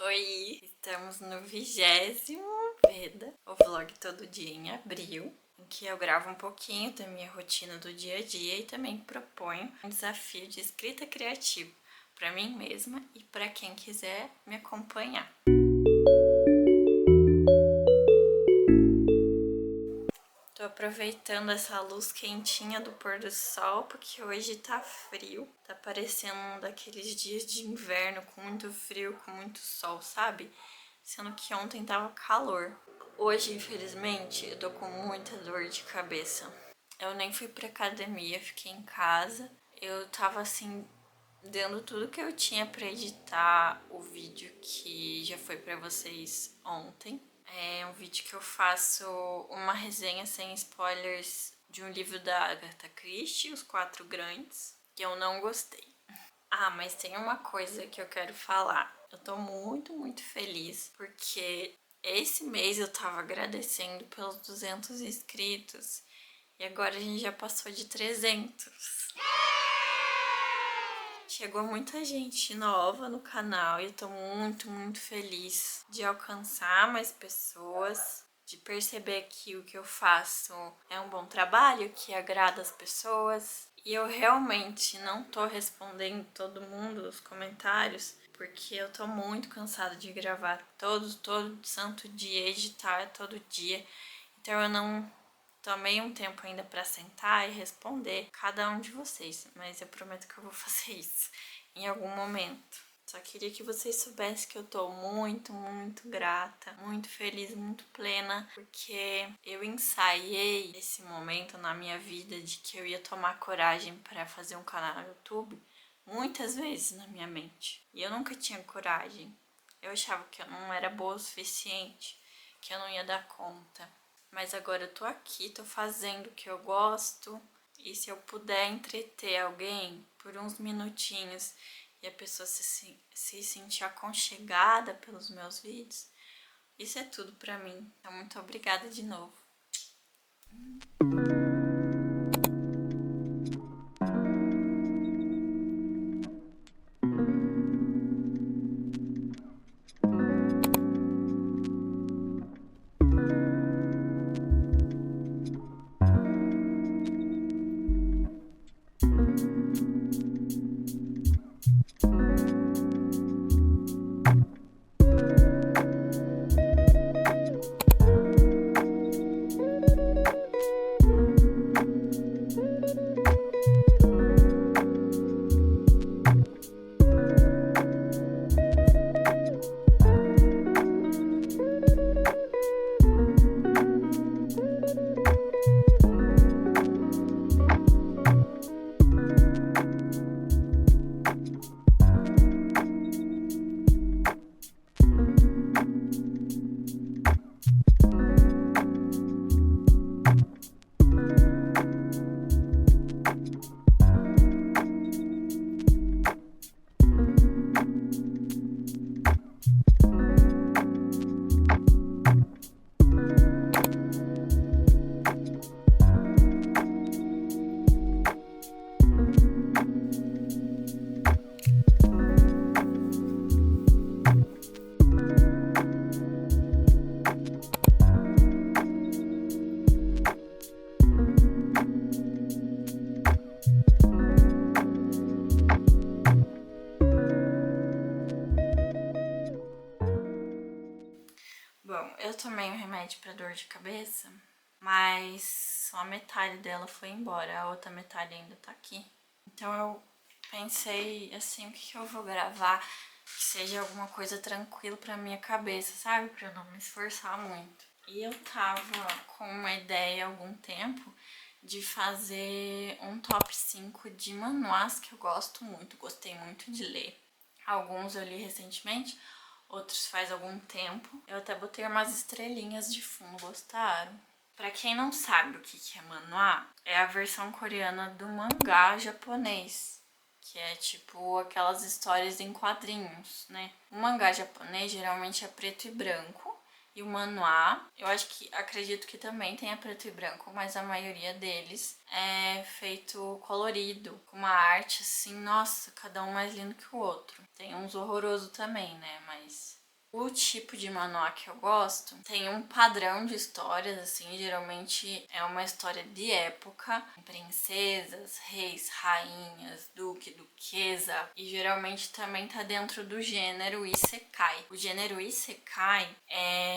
Oi! Estamos no 20º Veda, o vlog todo dia em abril, em que eu gravo um pouquinho da minha rotina do dia a dia e também proponho um desafio de escrita criativa para mim mesma e para quem quiser me acompanhar. Tô aproveitando essa luz quentinha do pôr do sol, porque hoje tá frio. Tá parecendo um daqueles dias de inverno com muito frio, com muito sol, sabe? Sendo que ontem tava calor. Hoje, infelizmente, eu tô com muita dor de cabeça. Eu nem fui pra academia, fiquei em casa. Eu tava assim, dando tudo que eu tinha pra editar o vídeo que já foi pra vocês ontem. É um vídeo que eu faço uma resenha sem spoilers de um livro da Agatha Christie, Os Quatro Grandes, que eu não gostei. Ah, mas tem uma coisa que eu quero falar. Eu tô muito feliz porque esse mês eu tava agradecendo pelos 200 inscritos e agora a gente já passou de 300. Chegou muita gente nova no canal e eu tô muito feliz de alcançar mais pessoas, de perceber que o que eu faço é um bom trabalho, que agrada as pessoas. E eu realmente não tô respondendo todo mundo os comentários, porque eu tô muito cansada de gravar todo santo dia, editar todo dia. Então eu não tomei um tempo ainda pra sentar e responder cada um de vocês, mas eu prometo que eu vou fazer isso em algum momento. Só queria que vocês soubessem que eu tô muito grata, muito feliz, muito plena, porque eu ensaiei esse momento na minha vida de que eu ia tomar coragem para fazer um canal no YouTube muitas vezes na minha mente. E eu nunca tinha coragem. Eu achava que eu não era boa o suficiente, que eu não ia dar conta. Mas agora eu tô aqui, tô fazendo o que eu gosto. E se eu puder entreter alguém por uns minutinhos e a pessoa se sentir aconchegada pelos meus vídeos, isso é tudo pra mim. Então, muito obrigada de novo. Bom, eu tomei um remédio para dor de cabeça, mas só metade dela foi embora, a outra metade ainda tá aqui. Então eu pensei assim, o que eu vou gravar que seja alguma coisa tranquila pra minha cabeça, sabe? Pra eu não me esforçar muito. E eu tava com uma ideia há algum tempo de fazer um top 5 de manuás que eu gosto muito, gostei muito de ler. Alguns eu li recentemente, outros faz algum tempo. Eu até botei umas estrelinhas de fundo, gostaram? Pra quem não sabe o que é manhwa, é a versão coreana do mangá japonês, que é tipo aquelas histórias em quadrinhos, né? O mangá japonês geralmente é preto e branco, e o manhwa, eu acredito que também tenha preto e branco, mas a maioria deles é feito colorido, com uma arte assim, nossa, cada um mais lindo que o outro. Tem uns horrorosos também, né? Mas O tipo de manuá que eu gosto tem um padrão de histórias, assim, geralmente é uma história de época, princesas, reis, rainhas, duque, duquesa, e geralmente também tá dentro do gênero Isekai. O gênero Isekai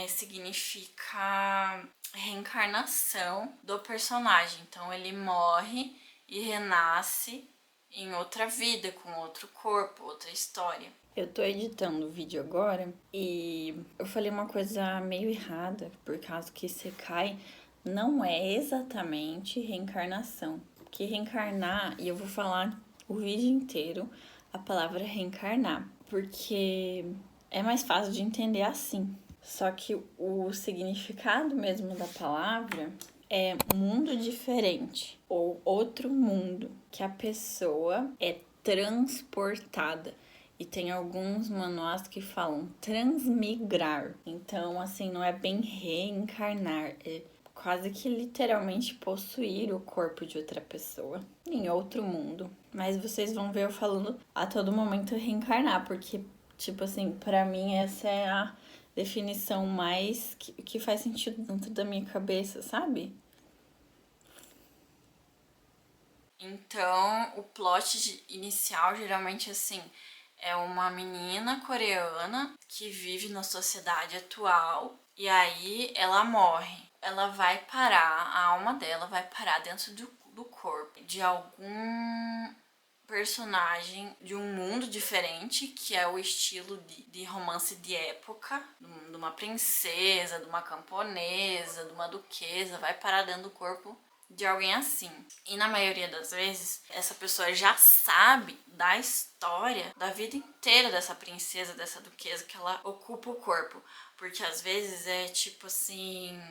significa reencarnação do personagem, então ele morre e renasce em outra vida, com outro corpo, outra história. Eu tô editando o vídeo agora e eu falei uma coisa meio errada, por causa que Isekai não é exatamente reencarnação. Porque reencarnar, e eu vou falar o vídeo inteiro a palavra reencarnar, porque é mais fácil de entender assim. Só que o significado mesmo da palavra é mundo diferente ou outro mundo, que a pessoa é transportada. E tem alguns manuais que falam transmigrar. Então, assim, não é bem reencarnar, é quase que literalmente possuir o corpo de outra pessoa em outro mundo. Mas vocês vão ver eu falando a todo momento reencarnar, porque, tipo assim, pra mim essa é a definição mais que faz sentido dentro da minha cabeça, sabe? Então, o plot inicial geralmente assim é uma menina coreana que vive na sociedade atual e aí ela morre. Ela vai parar, a alma dela vai parar dentro do corpo de algum personagem de um mundo diferente, que é o estilo de romance de época, de uma princesa, de uma camponesa, de uma duquesa, vai parar dentro do corpo de alguém assim. E na maioria das vezes, essa pessoa já sabe da história, da vida inteira dessa princesa, dessa duquesa, que ela ocupa o corpo. Porque às vezes é tipo assim,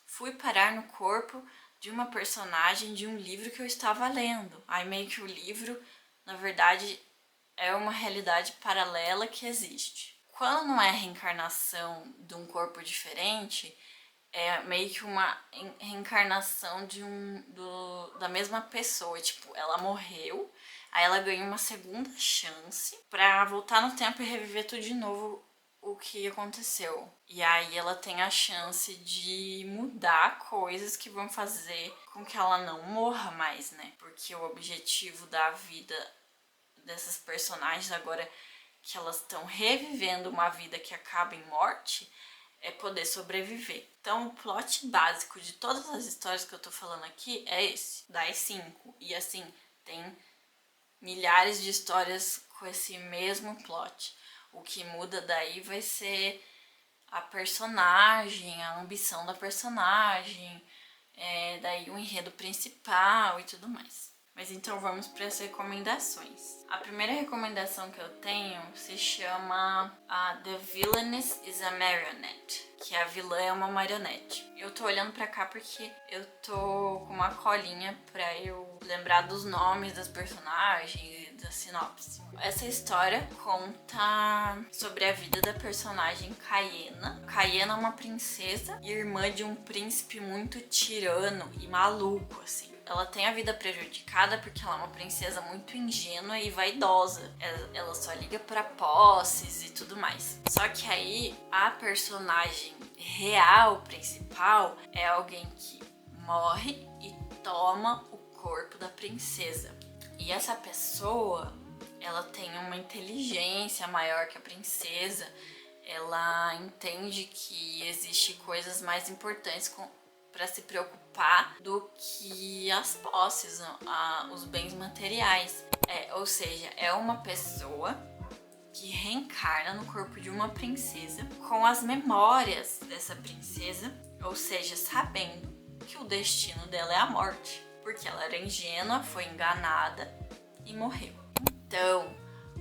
fui parar no corpo de uma personagem de um livro que eu estava lendo. Aí meio que o livro, na verdade, é uma realidade paralela que existe. Quando não é a reencarnação de um corpo diferente, é meio que uma reencarnação da mesma pessoa. Tipo, ela morreu, aí ela ganha uma segunda chance pra voltar no tempo e reviver tudo de novo o que aconteceu. E aí ela tem a chance de mudar coisas que vão fazer com que ela não morra mais, né? Porque o objetivo da vida dessas personagens agora que elas estão revivendo uma vida que acaba em morte é poder sobreviver. Então, o plot básico de todas as histórias que eu tô falando aqui é esse, das 5. E assim, tem milhares de histórias com esse mesmo plot. O que muda daí vai ser a personagem, a ambição da personagem, daí o enredo principal e tudo mais. Mas então vamos para as recomendações. A primeira recomendação que eu tenho se chama The Villainess is a Marionette, que a vilã é uma marionete. Eu tô olhando pra cá porque eu tô com uma colinha pra eu lembrar dos nomes das personagens e da sinopse. Essa história conta sobre a vida da personagem Kayena. Kayena é uma princesa e irmã de um príncipe muito tirano e maluco, assim. Ela tem a vida prejudicada porque ela é uma princesa muito ingênua e vaidosa. Ela só liga pra posses e tudo mais. Só que aí a personagem real, principal, é alguém que morre e toma o corpo da princesa. E essa pessoa, ela tem uma inteligência maior que a princesa. Ela entende que existe coisas mais importantes para se preocupar do que as posses, os bens materiais. Ou seja, é uma pessoa que reencarna no corpo de uma princesa com as memórias dessa princesa, ou seja, sabendo que o destino dela é a morte, porque ela era ingênua, foi enganada e morreu. Então,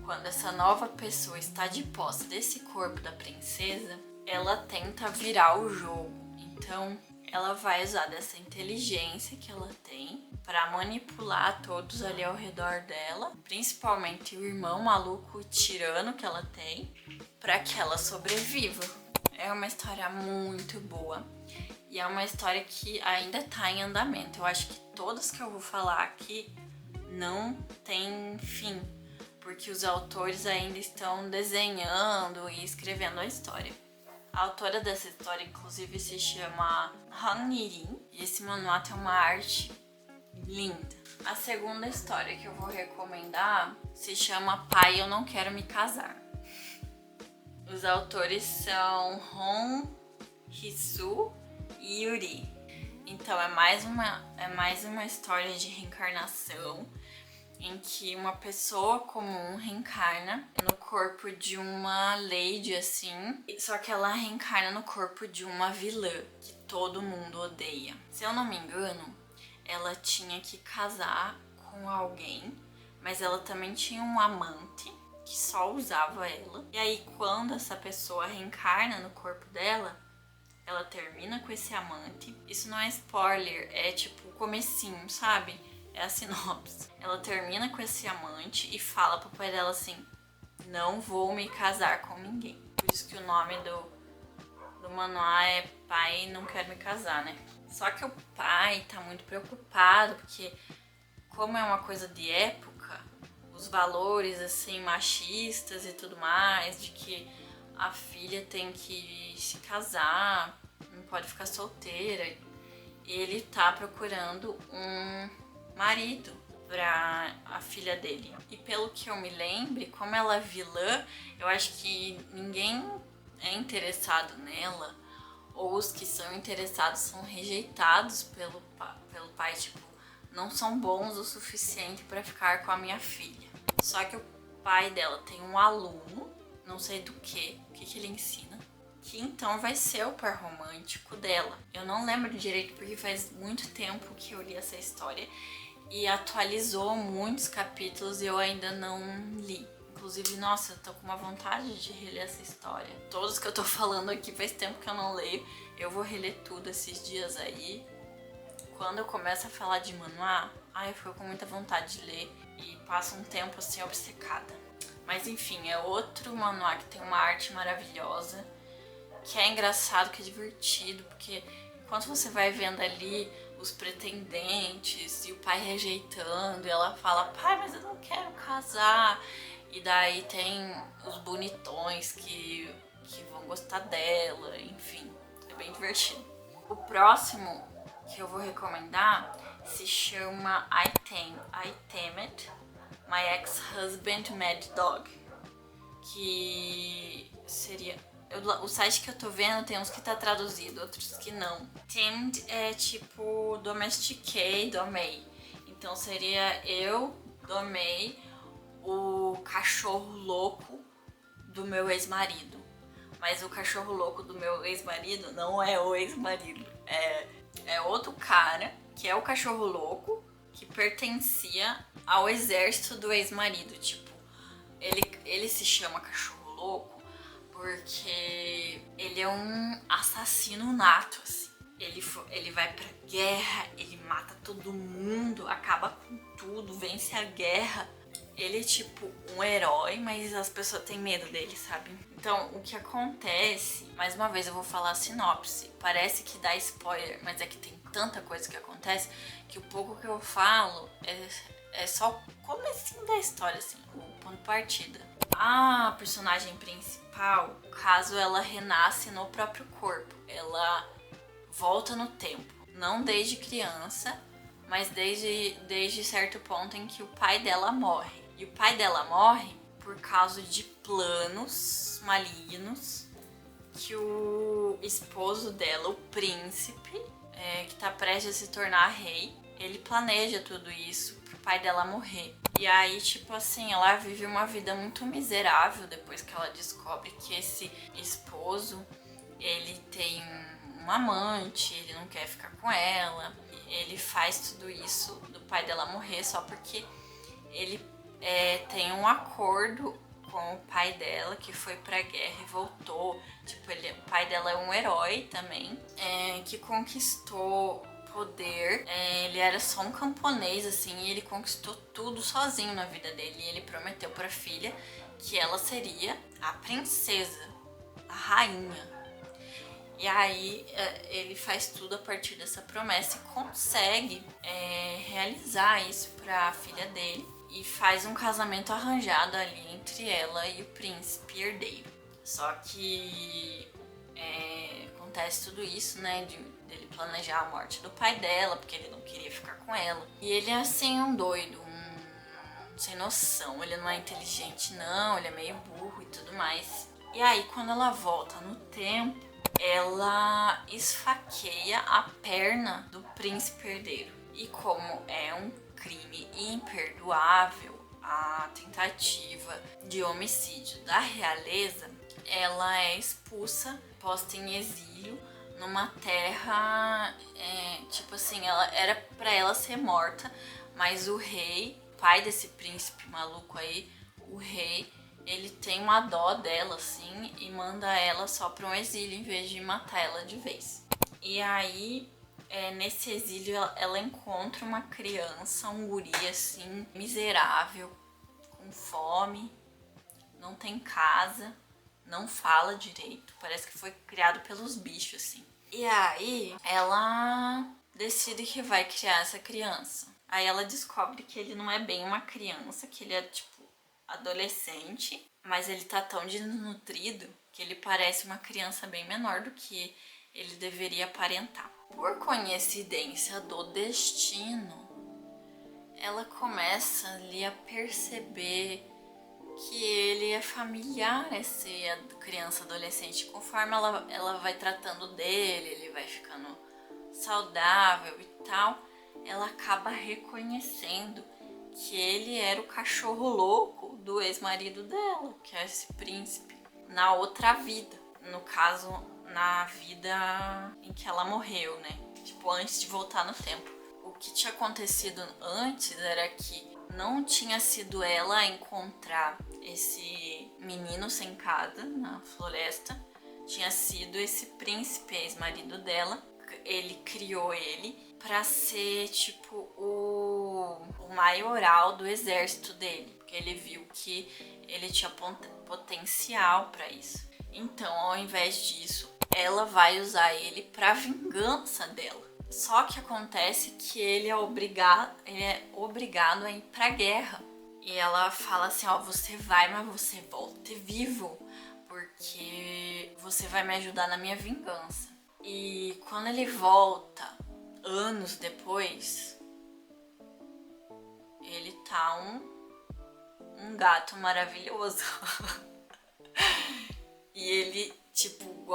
quando essa nova pessoa está de posse desse corpo da princesa, ela tenta virar o jogo. Então, ela vai usar dessa inteligência que ela tem para manipular todos ali ao redor dela, principalmente o irmão maluco tirano que ela tem, para que ela sobreviva. É uma história muito boa e é uma história que ainda tá em andamento. Eu acho que todas que eu vou falar aqui não tem fim, porque os autores ainda estão desenhando e escrevendo a história. A autora dessa história, inclusive, se chama Han Nirin, e esse manual tem uma arte linda. A segunda história que eu vou recomendar se chama Pai, Eu Não Quero Me Casar. Os autores são Hong Hee-soo e Yuri. Então é mais uma história de reencarnação em que uma pessoa comum reencarna no corpo de uma lady, assim, só que ela reencarna no corpo de uma vilã que todo mundo odeia. Se eu não me engano, ela tinha que casar com alguém, mas ela também tinha um amante que só usava ela. E aí, quando essa pessoa reencarna no corpo dela, ela termina com esse amante. Isso não é spoiler, é tipo o comecinho, sabe? É a sinopse. Ela termina com esse amante e fala pro pai dela assim: não vou me casar com ninguém. Por isso que o nome do manual é Pai, Não Quero Me Casar, né? Só que o pai tá muito preocupado, porque como é uma coisa de época, os valores assim machistas e tudo mais, de que a filha tem que se casar, não pode ficar solteira, ele tá procurando um marido pra a filha dele. E pelo que eu me lembre, como ela é vilã, eu acho que ninguém é interessado nela, ou os que são interessados são rejeitados pelo pai, tipo, não são bons o suficiente pra ficar com a minha filha. Só que o pai dela tem um aluno, não sei do que ele ensina, que então vai ser o par romântico dela. Eu não lembro direito porque faz muito tempo que eu li essa história e atualizou muitos capítulos e eu ainda não li. Inclusive, nossa, eu tô com uma vontade de reler essa história. Todos que eu tô falando aqui faz tempo que eu não leio. Eu vou reler tudo esses dias aí. Quando eu começo a falar de manuá, eu fico com muita vontade de ler e passo um tempo assim obcecada. Mas enfim, é outro manuá que tem uma arte maravilhosa, que é engraçado, que é divertido, porque enquanto você vai vendo ali os pretendentes e o pai rejeitando, e ela fala: pai, mas eu não quero casar. E daí tem os bonitões que vão gostar dela, enfim, é bem divertido. O próximo que eu vou recomendar se chama I Tamed My Ex-Husband Mad Dog, que seria... O site que eu tô vendo tem uns que tá traduzido, outros que não. Tamed é tipo domestiquei, domei. Então seria eu domei o cachorro louco do meu ex-marido. Mas o cachorro louco do meu ex-marido não é o ex-marido. É outro cara que é o cachorro louco que pertencia ao exército do ex-marido. Tipo, ele se chama cachorro louco porque ele é um assassino nato, assim. Ele vai pra guerra, ele mata todo mundo, acaba com tudo, vence a guerra. Ele é tipo um herói, mas as pessoas têm medo dele, sabe? Então, o que acontece... Mais uma vez eu vou falar a sinopse. Parece que dá spoiler, mas é que tem tanta coisa que acontece que o pouco que eu falo é só o comecinho da história, assim, o ponto de partida. A personagem principal, caso ela renasce no próprio corpo, ela volta no tempo. Não desde criança, mas desde certo ponto em que o pai dela morre. E o pai dela morre por causa de planos malignos que o esposo dela, o príncipe, que tá prestes a se tornar rei, ele planeja tudo isso pro pai dela morrer. E aí, tipo assim, ela vive uma vida muito miserável depois que ela descobre que esse esposo, ele tem um amante, ele não quer ficar com ela. Ele faz tudo isso do pai dela morrer só porque ele tem um acordo com o pai dela, que foi pra guerra e voltou. Tipo, o pai dela é um herói também, que conquistou poder. Ele era só um camponês, assim, e ele conquistou tudo sozinho na vida dele. E ele prometeu pra filha que ela seria a princesa, a rainha. E aí ele faz tudo a partir dessa promessa e consegue realizar isso pra filha dele. e faz um casamento arranjado ali entre ela e o príncipe herdeiro. Só que acontece tudo isso, né, dele planejar a morte do pai dela, porque ele não queria ficar com ela. E ele é assim um doido, sem noção, ele não é inteligente não, ele é meio burro e tudo mais. E aí quando ela volta no tempo, ela esfaqueia a perna do príncipe herdeiro. E como é um crime imperdoável, a tentativa de homicídio da realeza, ela é expulsa, posta em exílio numa terra, tipo assim, ela era pra ela ser morta, mas o rei, pai desse príncipe maluco aí, o rei, ele tem uma dó dela, assim, e manda ela só pra um exílio em vez de matar ela de vez. E aí, nesse exílio, ela encontra uma criança, um guri, assim, miserável, com fome, não tem casa, não fala direito, parece que foi criado pelos bichos, assim. E aí, ela decide que vai criar essa criança. Aí ela descobre que ele não é bem uma criança, que ele é, tipo, adolescente, mas ele tá tão desnutrido que ele parece uma criança bem menor do que ele deveria aparentar. Por coincidência do destino, ela começa ali a perceber que ele é familiar a essa criança adolescente. Conforme ela vai tratando dele, ele vai ficando saudável e tal, ela acaba reconhecendo que ele era o cachorro louco do ex-marido dela, que é esse príncipe, na outra vida. No caso, na vida em que ela morreu, né? Tipo, antes de voltar no tempo. O que tinha acontecido antes era que não tinha sido ela a encontrar esse menino sem casa na floresta, tinha sido esse príncipe, ex-marido dela. Ele criou ele pra ser tipo o maioral do exército dele, porque ele viu que ele tinha potencial pra isso. Então, ao invés disso, ela vai usar ele pra vingança dela. Só que acontece que ele é obrigado a ir pra guerra. E ela fala assim, ó, você vai, mas você volta vivo, porque você vai me ajudar na minha vingança. E quando ele volta, anos depois, ele tá um gato maravilhoso. E ele, tipo,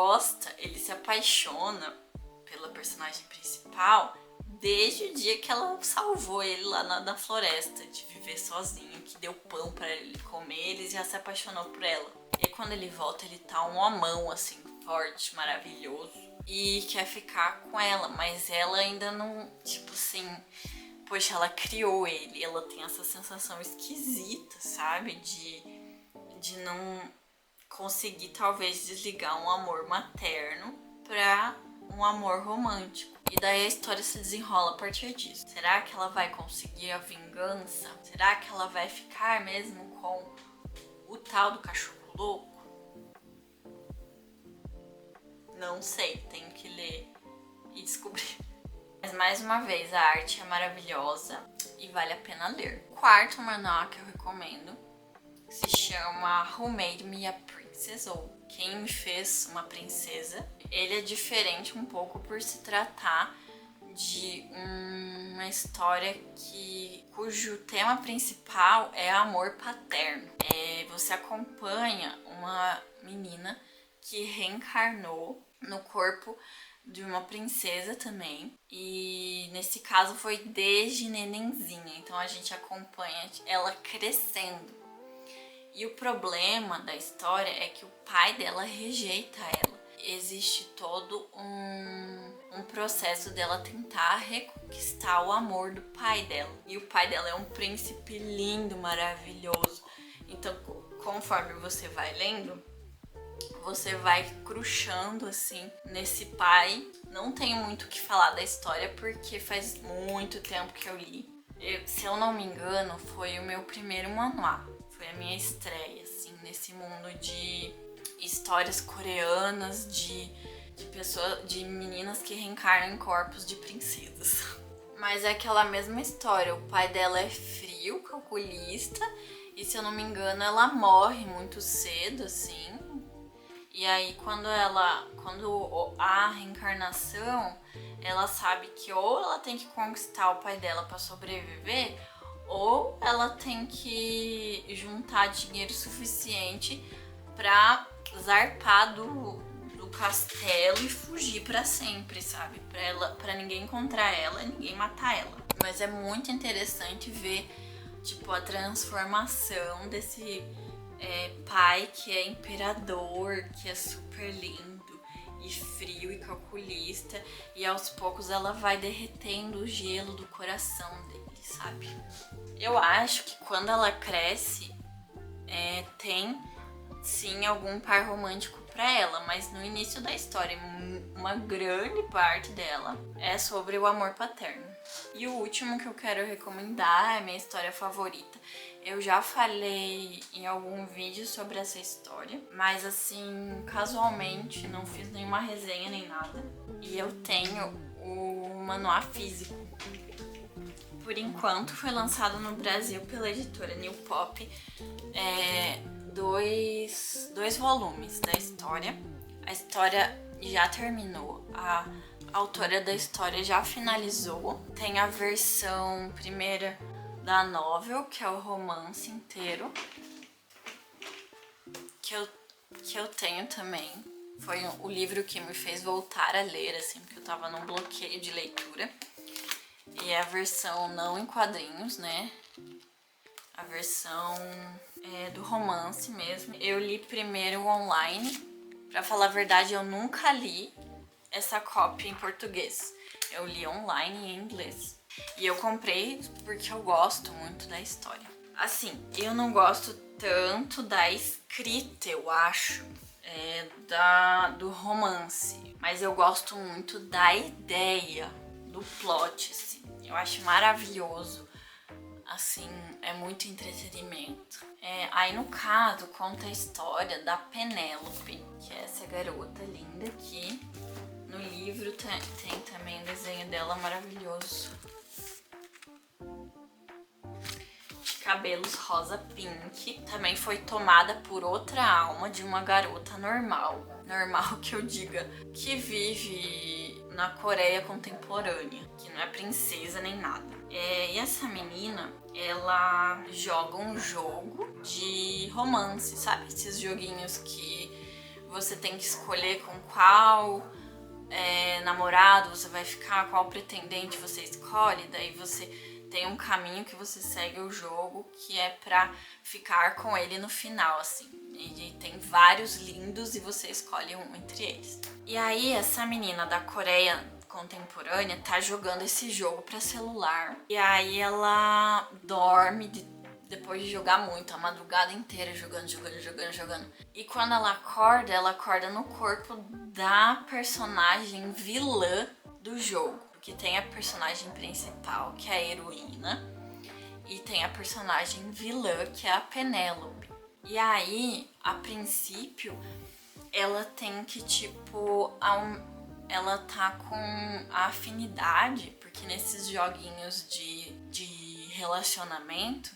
ele se apaixona pela personagem principal desde o dia que ela salvou ele lá na floresta, de viver sozinho, que deu pão pra ele comer, ele já se apaixonou por ela. E quando ele volta, ele tá um homão, assim, forte, maravilhoso, e quer ficar com ela, mas ela ainda não, tipo assim, poxa, ela criou ele, ela tem essa sensação esquisita, sabe, de não conseguir talvez desligar um amor materno pra um amor romântico. E daí a história se desenrola a partir disso. Será que ela vai conseguir a vingança? Será que ela vai ficar mesmo com o tal do cachorro louco? Não sei, tenho que ler e descobrir. Mas mais uma vez, a arte é maravilhosa e vale a pena ler. O quarto manual que eu recomendo se chama Who Made Me a Princess, ou Quem Me Fez Uma Princesa. Ele é diferente um pouco por se tratar de uma história cujo tema principal é amor paterno. Você acompanha uma menina que reencarnou no corpo de uma princesa também, e nesse caso foi desde nenenzinha, então a gente acompanha ela crescendo. E o problema da história é que o pai dela rejeita ela. Existe todo um processo dela tentar reconquistar o amor do pai dela. E o pai dela é um príncipe lindo, maravilhoso. Então, conforme você vai lendo, você vai crushando assim nesse pai. Não tenho muito o que falar da história porque faz muito tempo que eu li. Se eu não me engano, foi o meu primeiro manual. Foi a minha estreia, assim, nesse mundo de histórias coreanas de meninas que reencarnam em corpos de princesas. Mas é aquela mesma história, o pai dela é frio, frio, calculista, e se eu não me engano ela morre muito cedo, assim. E aí quando há a reencarnação, ela sabe que ou ela tem que conquistar o pai dela para sobreviver, ou ela tem que juntar dinheiro suficiente para zarpar do castelo e fugir para sempre, sabe? Para ninguém encontrar ela e ninguém matar ela. Mas é muito interessante ver, tipo, a transformação desse pai que é imperador, que é super lindo e frio e calculista, e aos poucos ela vai derretendo o gelo do coração dele, sabe? Eu acho que quando ela cresce, tem sim algum par romântico pra ela, mas no início da história, uma grande parte dela é sobre o amor paterno. E o último que eu quero recomendar é minha história favorita. Eu já falei em algum vídeo sobre essa história, mas assim, casualmente, não fiz nenhuma resenha nem nada. E eu tenho o manual físico. Por enquanto foi lançado no Brasil pela editora New Pop dois volumes da história. A história já terminou, a autora da história já finalizou. Tem a versão primeira da novel, que é o romance inteiro, que eu tenho também. Foi o livro que me fez voltar a ler, assim, porque eu tava num bloqueio de leitura. E é a versão não em quadrinhos, né? A versão do romance mesmo. Eu li primeiro online. Pra falar a verdade, eu nunca li essa cópia em português. Eu li online em inglês. E eu comprei porque eu gosto muito da história. Assim, eu não gosto tanto da escrita, eu acho, do romance. Mas eu gosto muito da ideia, do plot, assim. Eu acho maravilhoso. Assim, é muito entretenimento. Aí no caso, conta a história da Penélope, que é essa garota linda aqui. No livro tem também o desenho dela maravilhoso. De cabelos rosa pink. Também foi tomada por outra alma de uma garota normal. Normal que eu diga, que vive na Coreia contemporânea, que não é princesa nem nada. E essa menina, ela joga um jogo de romance, sabe? Esses joguinhos que você tem que escolher com qual namorado você vai ficar, qual pretendente você escolhe, daí você tem um caminho que você segue o jogo que é pra ficar com ele no final, assim. E tem vários lindos e você escolhe um entre eles. E aí essa menina da Coreia contemporânea tá jogando esse jogo pra celular. E aí ela dorme depois de jogar muito, a madrugada inteira jogando. E quando ela acorda no corpo da personagem vilã do jogo. Porque tem a personagem principal, que é a heroína, e tem a personagem vilã, que é a Penélope. E aí, a princípio, ela tem que, tipo, ela tá com a afinidade, porque nesses joguinhos de relacionamento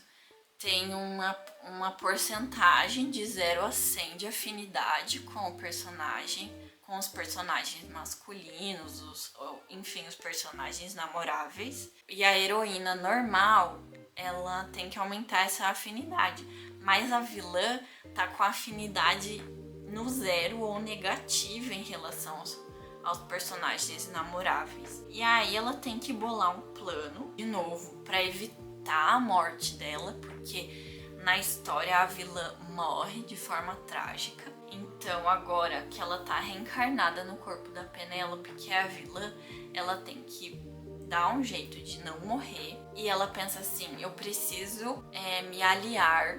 tem uma porcentagem de 0 a 100 de afinidade com o personagem, com os personagens masculinos, enfim, os personagens namoráveis. E a heroína normal, ela tem que aumentar essa afinidade. Mas a vilã tá com a afinidade no 0 ou negativa em relação aos personagens namoráveis. E aí ela tem que bolar um plano, de novo, para evitar a morte dela, porque na história a vilã morre de forma trágica. Então agora que ela tá reencarnada no corpo da Penélope, que é a vilã, ela tem que dar um jeito de não morrer. E ela pensa assim, eu preciso me aliar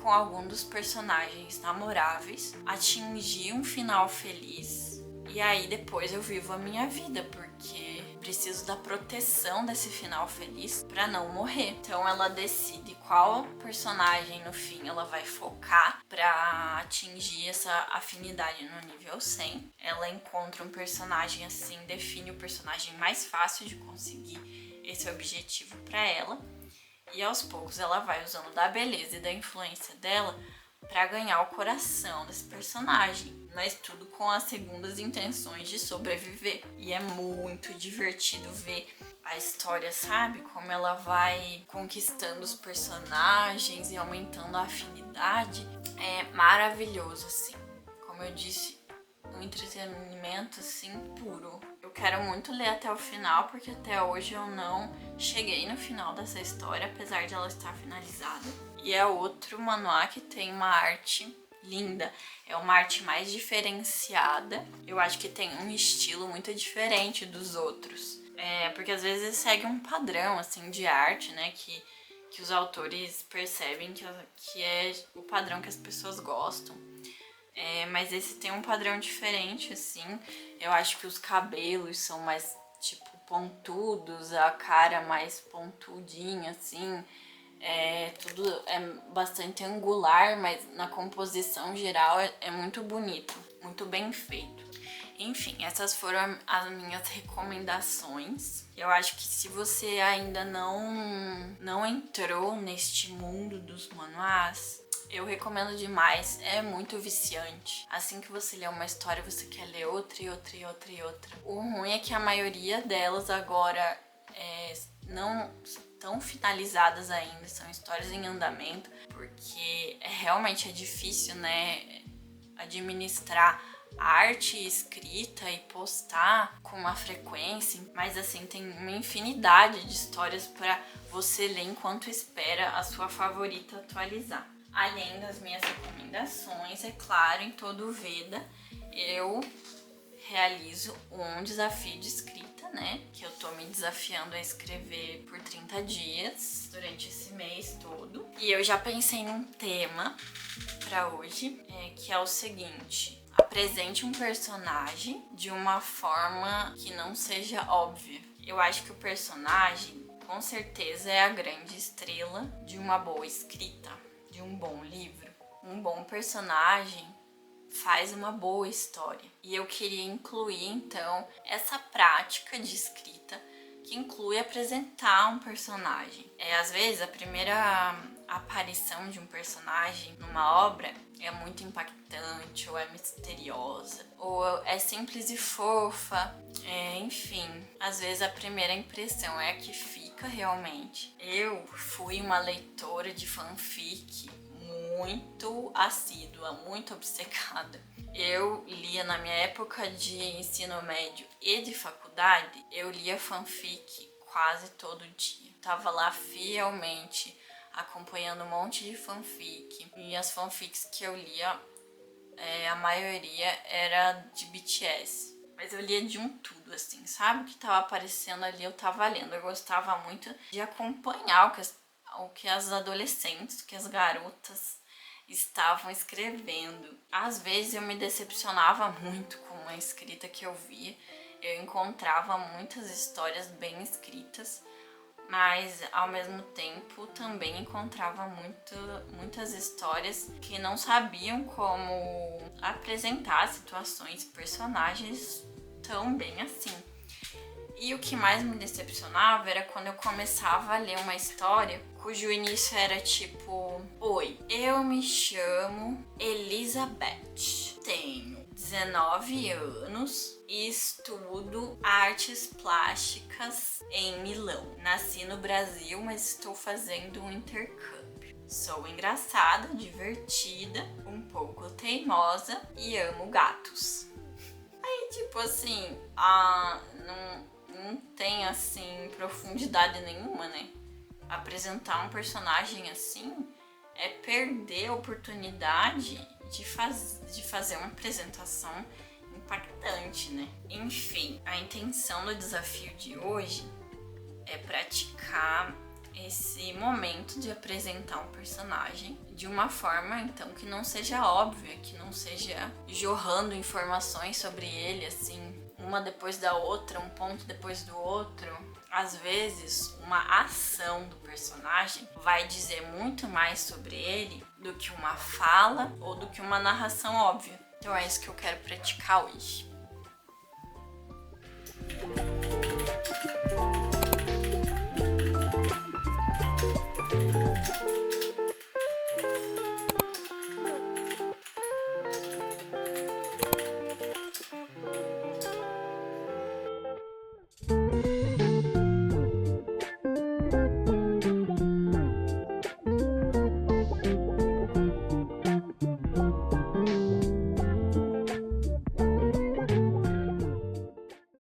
com algum dos personagens namoráveis, atingir um final feliz, e aí depois eu vivo a minha vida, porque preciso da proteção desse final feliz pra não morrer. Então ela decide qual personagem no fim ela vai focar pra atingir essa afinidade no nível 100. Ela encontra um personagem assim, define o personagem mais fácil de conseguir esse objetivo pra ela. E aos poucos ela vai usando da beleza e da influência dela pra ganhar o coração desse personagem, mas tudo com as segundas intenções de sobreviver. E é muito divertido ver a história, sabe? Como ela vai conquistando os personagens e aumentando a afinidade. É maravilhoso, assim. Como eu disse, um entretenimento, assim, puro. Eu quero muito ler até o final, porque até hoje eu não cheguei no final dessa história, apesar de ela estar finalizada. E é outro manhwa que tem uma arte linda. É uma arte mais diferenciada. Eu acho que tem um estilo muito diferente dos outros. Porque às vezes segue um padrão, assim, de arte, né? Que os autores percebem que é o padrão que as pessoas gostam. Mas esse tem um padrão diferente, assim. Eu acho que os cabelos são mais, tipo, pontudos, a cara mais pontudinha, assim. Tudo é bastante angular, mas na composição geral é muito bonito, muito bem feito. Enfim, essas foram as minhas recomendações. Eu acho que se você ainda não entrou neste mundo dos manhwas, eu recomendo demais, é muito viciante. Assim que você lê uma história, você quer ler outra e outra e outra e outra. O ruim é que a maioria delas agora não estão finalizadas ainda, são histórias em andamento, porque realmente é difícil, né, administrar arte escrita e postar com uma frequência, mas assim, tem uma infinidade de histórias para você ler enquanto espera a sua favorita atualizar. Além das minhas recomendações, é claro, em todo o Veda eu realizo um desafio de escrita, né? Que eu tô me desafiando a escrever por 30 dias durante esse mês todo. E eu já pensei num tema pra hoje, que é o seguinte: apresente um personagem de uma forma que não seja óbvia. Eu acho que o personagem, com certeza, é a grande estrela de uma boa escrita, de um bom livro. Um bom personagem faz uma boa história. E eu queria incluir, então, essa prática de escrita que inclui apresentar um personagem. Às vezes, a primeira aparição de um personagem numa obra é muito impactante, ou é misteriosa, ou é simples e fofa, enfim. Às vezes, a primeira impressão é a que fica realmente. Eu fui uma leitora de fanfic muito assídua, muito obcecada. Eu lia na minha época de ensino médio e de faculdade, eu lia fanfic quase todo dia. Tava lá fielmente acompanhando um monte de fanfic. E as fanfics que eu lia, a maioria era de BTS. Mas eu lia de um tudo, assim, sabe? O que tava aparecendo ali eu tava lendo. Eu gostava muito de acompanhar o que as adolescentes, o que as garotas estavam escrevendo. Às vezes eu me decepcionava muito com a escrita que eu via. Eu encontrava muitas histórias bem escritas, mas ao mesmo tempo também encontrava muitas histórias que não sabiam como apresentar situações e personagens tão bem assim. E o que mais me decepcionava era quando eu começava a ler uma história cujo início era tipo: oi, eu me chamo Elizabeth, tenho 19 anos e estudo artes plásticas em Milão. Nasci no Brasil, mas estou fazendo um intercâmbio. Sou engraçada, divertida, um pouco teimosa e amo gatos. Aí, tipo assim, não tem, assim, profundidade nenhuma, né? Apresentar um personagem assim é perder a oportunidade de fazer uma apresentação impactante, né? Enfim, a intenção do desafio de hoje é praticar esse momento de apresentar um personagem de uma forma, então, que não seja óbvia, que não seja jorrando informações sobre ele, assim, uma depois da outra, um ponto depois do outro. Às vezes, uma ação do personagem vai dizer muito mais sobre ele do que uma fala ou do que uma narração óbvia. Então é isso que eu quero praticar hoje.